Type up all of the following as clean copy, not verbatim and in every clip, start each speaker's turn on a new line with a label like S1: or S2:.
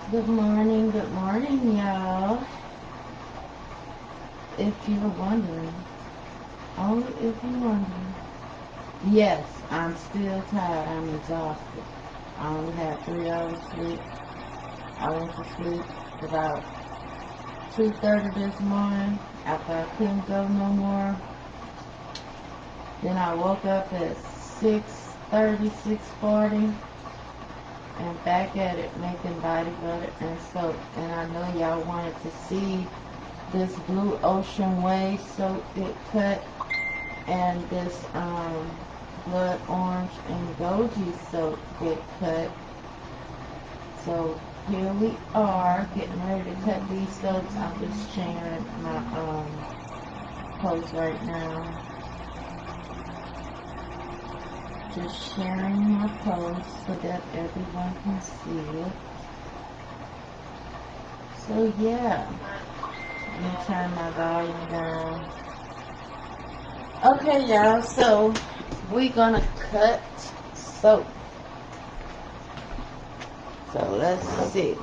S1: Good morning, y'all. If you're wondering, only if you're wondering. Yes, I'm still tired. I'm exhausted. I only had 3 hours sleep. I went to sleep about 2:30 this morning after I couldn't go no more. Then I woke up at 6:30, 6:40, and back at it making body butter and soap. And I know y'all wanted to see this blue ocean wave soap get cut and this blood orange and goji soap get cut. So here we are getting ready to cut these soaps. I'm just sharing my post right now. Just sharing my post so that everyone can see it. So yeah, let me turn my volume down. Okay, y'all, so we're gonna cut soap. So let's see.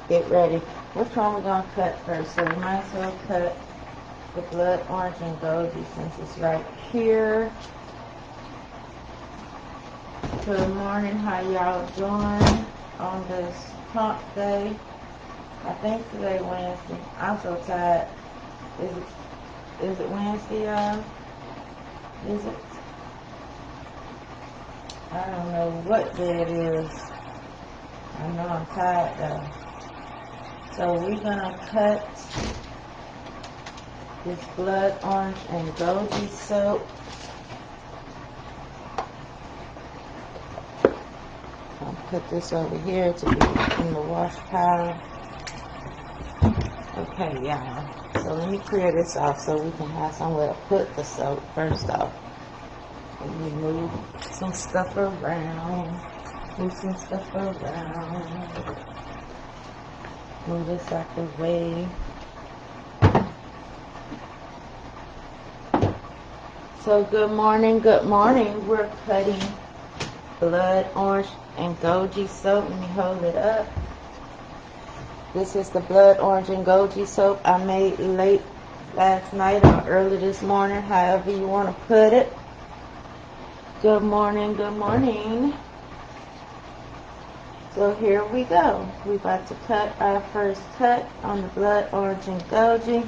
S1: Get ready. Which one we're gonna cut first? So we might as well cut the blood orange and goji since it's right here. Good morning, how y'all doing on this hump day? I think today Wednesday. I'm so tired. Is it Wednesday, y'all? Is it? I don't know what day it is. I know I'm tired though. So we're gonna cut this blood orange and goji soap. I'll put this over here to be in the wash pile. Okay, y'all. So let me clear this off so we can have somewhere to put the soap first off. Let me move some stuff around. Move some stuff around. Move this out the way. So good morning, good morning. We're cutting blood orange and goji soap. Let me hold it up. This is the blood orange and goji soap I made late last night or early this morning, however you want to put it. Good morning, good morning. So here we go. We're about to cut our first cut on the blood orange and goji.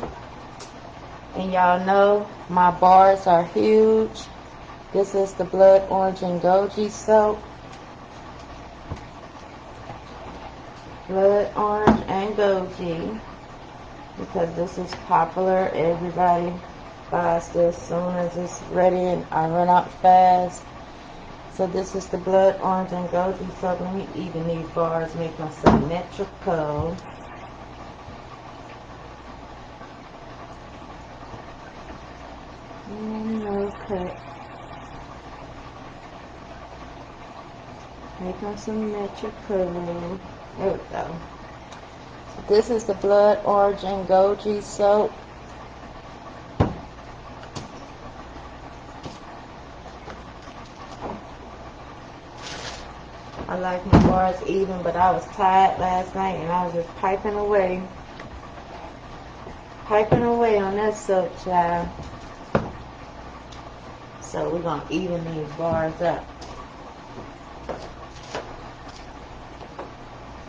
S1: And y'all know my bars are huge. This is the blood orange and goji soap. Blood orange and goji, because this is popular. Everybody buys this as soon as it's ready, and I run out fast. So this is the blood orange and goji soap. Let me even these bars, make them symmetrical. And okay. Make them symmetrical. There we go. This is the blood orange and goji soap. I like my bars even, but I was tired last night and I was just piping away on that soap, child. So we're going to even these bars up.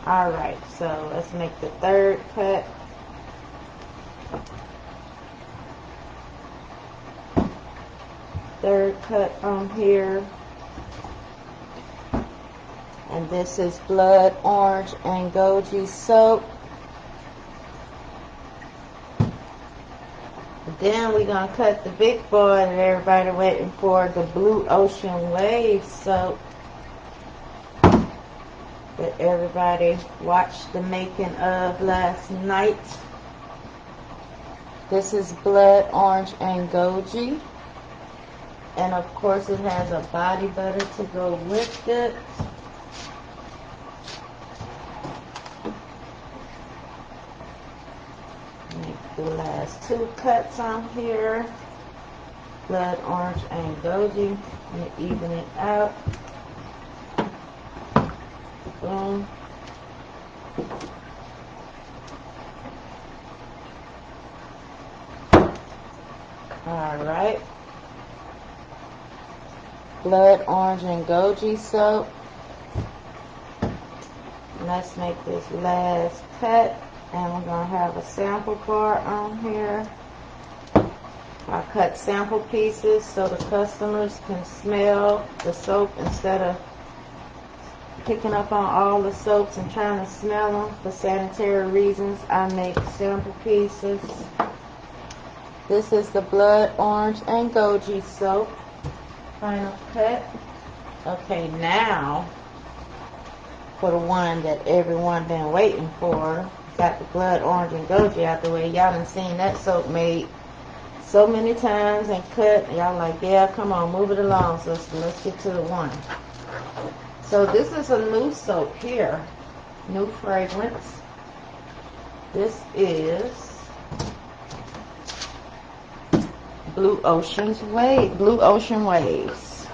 S1: Alright, so let's make the third cut. Third cut on here. And this is blood orange and goji soap. Then we're going to cut the big boy that everybody waiting for, the blue ocean wave soap that everybody watched the making of last night. This is blood orange and goji. And of course it has a body butter to go with it. Make the last two cuts on here. Blood orange and goji. And even it out. Boom. Alright. Blood orange and goji soap. Let's make this last cut, and we're going to have a sample part on here. I cut sample pieces so the customers can smell the soap instead of picking up on all the soaps and trying to smell them. For sanitary reasons, I make sample pieces. This is the blood orange and goji soap. Final cut. Okay, now for the one that everyone been waiting for. Got the blood orange and goji out the way. Y'all done seen that soap made so many times and cut. Y'all like, yeah, come on, move it along, sister. Let's get to the one. So this is a new soap here. New fragrance. This is Blue Ocean Waves.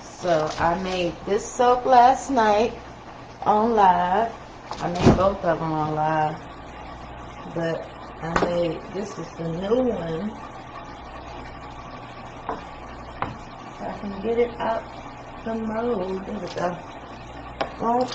S1: So I made this soap last night on live. I made both of them on live. But this is the new one. If I can get it out the mold. There we go. Oh.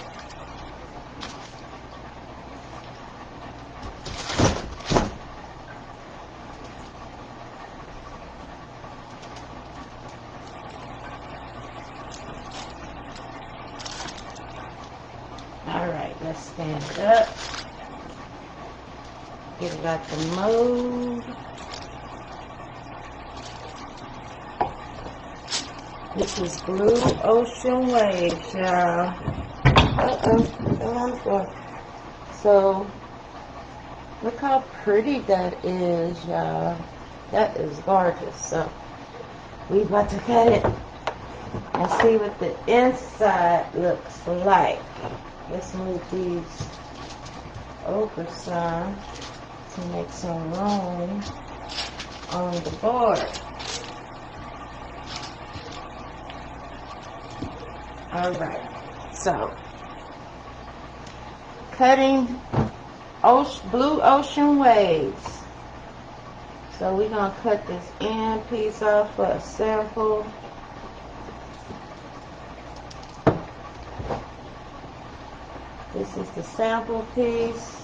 S1: Alright, let's stand up. Get it out the mold. This is Blue Ocean Waves, y'all. So, look how pretty that is, y'all. That is gorgeous. So, we about to cut it and see what the inside looks like. Let's move these over some to make some room on the board. Alright, so cutting Blue Ocean Waves. So we're going to cut this end piece off for a sample. This is the sample piece.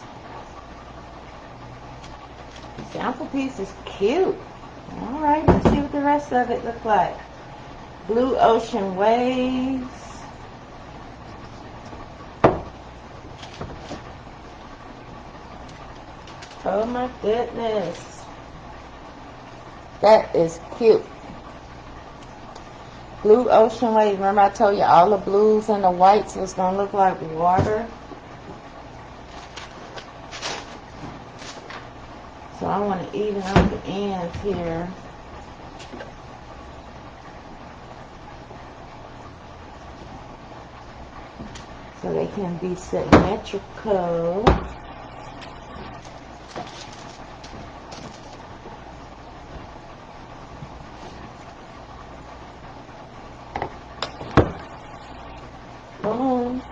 S1: The sample piece is cute. Alright, let's see what the rest of it looks like. Blue Ocean Waves. Oh my goodness. That is cute. Blue Ocean Waves. Remember I told you all the blues and the whites was going to look like water? So I want to even up the ends here. So they can be symmetrical. Boom.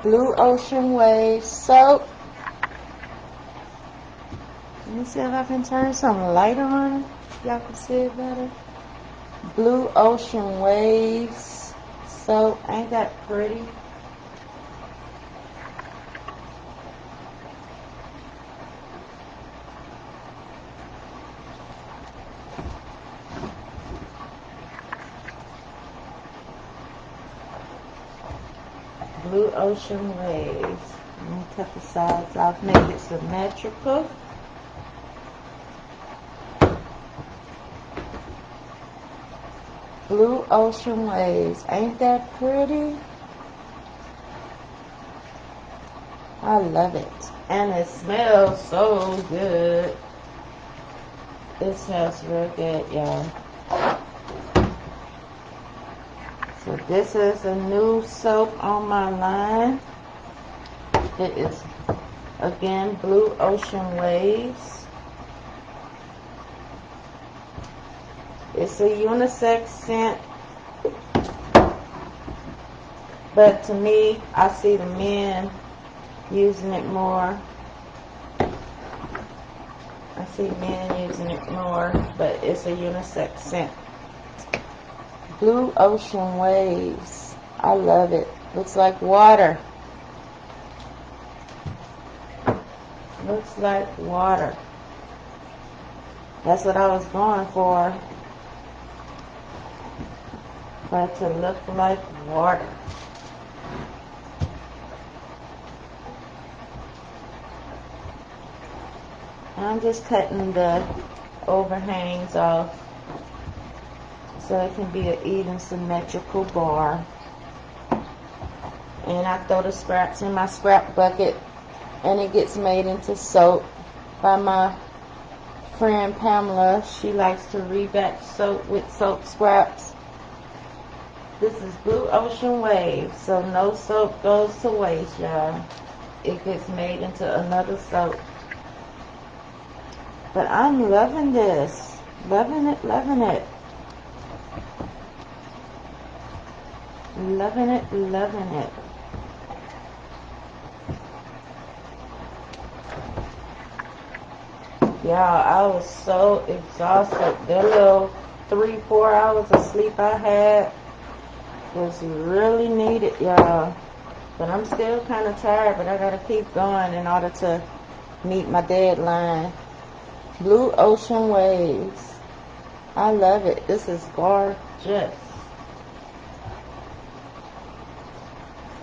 S1: Blue Ocean Waves soap. Let me see if I can turn some light on. Y'all can see it better. Blue Ocean Waves soap. Ain't that pretty? Blue Ocean Waves. Let me cut the sides off, make it symmetrical. Blue Ocean Waves. Ain't that pretty? I love it. And it smells so good. It smells real good, y'all. So this is a new soap on my line. It is, again, Blue Ocean Waves. It's a unisex scent,
S2: But to me, I see the men using it more. I see men using it more, but it's a unisex scent. Blue Ocean Waves. I love it. Looks like water. Looks like water. That's what I was going for. For it to look like water. I'm just cutting the overhangs off so it can be an even symmetrical bar. And I throw the scraps in my scrap bucket, and it gets made into soap by my friend Pamela. She likes to rebatch soap with soap scraps. This is Blue Ocean Wave, so no soap goes to waste, y'all. It gets made into another soap. But I'm loving this. Loving it, loving it. Loving it, loving it. Y'all, I was so exhausted. That little 3-4 hours of sleep I had was really needed, y'all. But I'm still kind of tired, but I gotta keep going in order to meet my deadline. Blue Ocean Waves. I love it. This is gorgeous.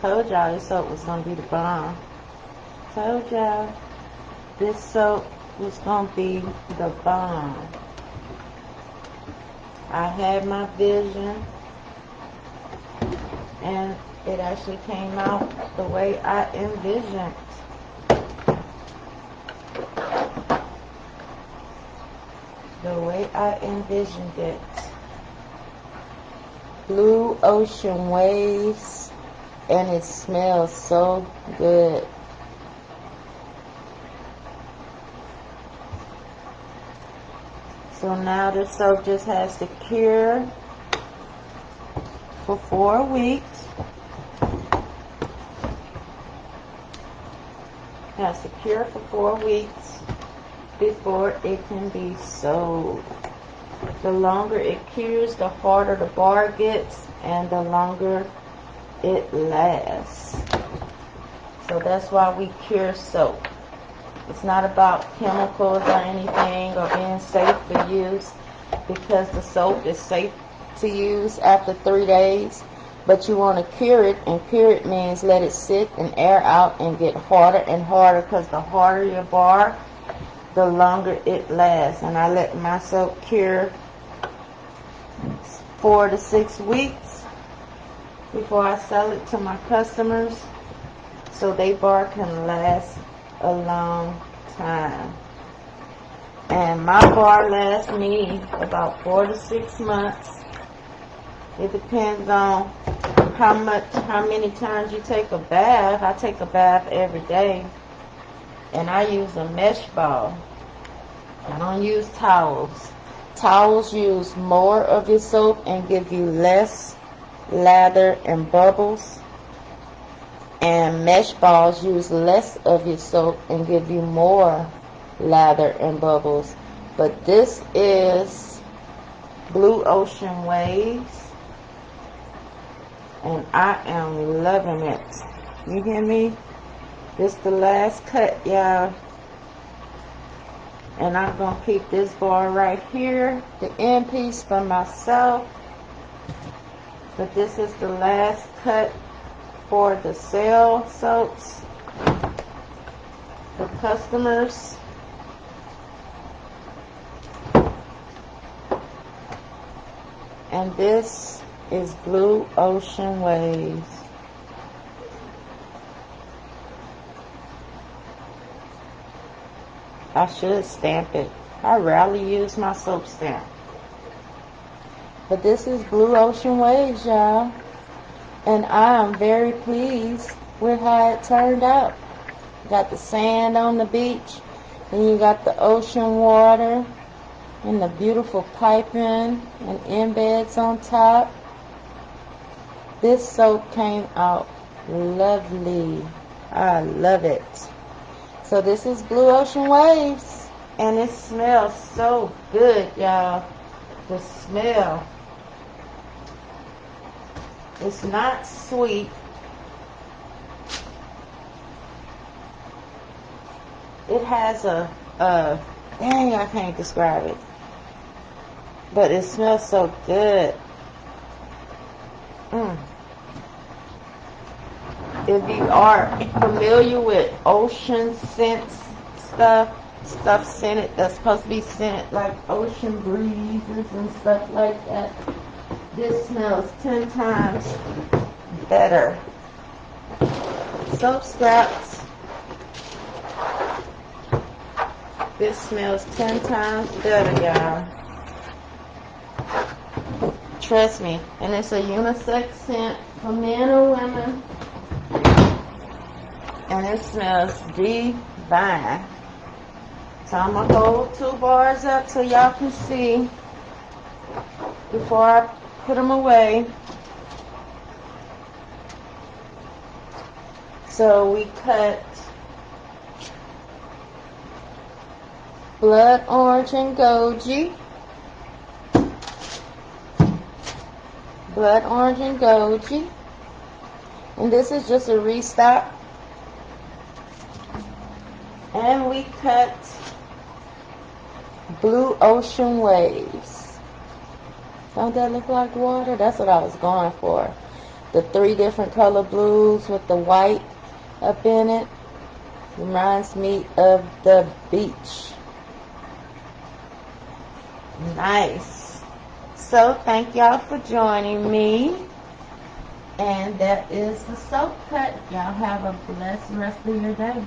S2: Told y'all this soap was gonna be the bomb. Told y'all this soap was gonna be the bomb. I had my vision, and it actually came out the way I envisioned. The way I envisioned it. Blue Ocean Waves, and it smells so good. So now this soap just has to cure for 4 weeks. Has to cure for 4 weeks before it can be sold. The longer it cures, the harder the bar gets, and the longer it lasts. So that's why we cure soap. It's not about chemicals or anything or being safe for use, because the soap is safe to use after 3 days. But you want to cure it, and cure it means let it sit and air out and get harder and harder, because the harder your bar, the longer it lasts. And I let my soap cure 4 to 6 weeks before I sell it to my customers, so they bar can last a long time. And my bar lasts me about 4 to 6 months. It depends on how many times you take a bath. I take a bath every day, and I use a mesh ball. I don't use towels. Towels use more of your soap and give you less lather and bubbles, and mesh balls use less of your soap and give you more lather and bubbles. But this is Blue Ocean Waves, and I am loving it. You hear me? This the last cut, y'all. And I'm going to keep this bar right here, the end piece, for myself. But this is the last cut for the sale soaps. The customers. And this is Blue Ocean Waves. I should stamp it. I rarely use my soap stamp. But this is Blue Ocean Waves, y'all. And I am very pleased with how it turned out. You got the sand on the beach, and you got the ocean water, and the beautiful piping and embeds on top. This soap came out lovely. I love it. So this is Blue Ocean Waves. And it smells so good, y'all. The smell. It's not sweet. It has dang, I can't describe it. But it smells so good. If you are familiar with ocean scents stuff scented, that's supposed to be scented like ocean breezes and stuff like that, this smells 10 times better. Soap scraps. This smells 10 times better, y'all. Trust me. And it's a unisex scent for men or women. And it smells divine. So I'm going to hold 2 bars up so y'all can see before I put them away. So we cut blood orange and goji. Blood orange and goji. And this is just a restock. And we cut Blue Ocean Waves. Don't that look like water? That's what I was going for. The 3 different color blues with the white up in it. Reminds me of the beach. Nice. So thank y'all for joining me. And that is the soap cut. Y'all have a blessed rest of your day.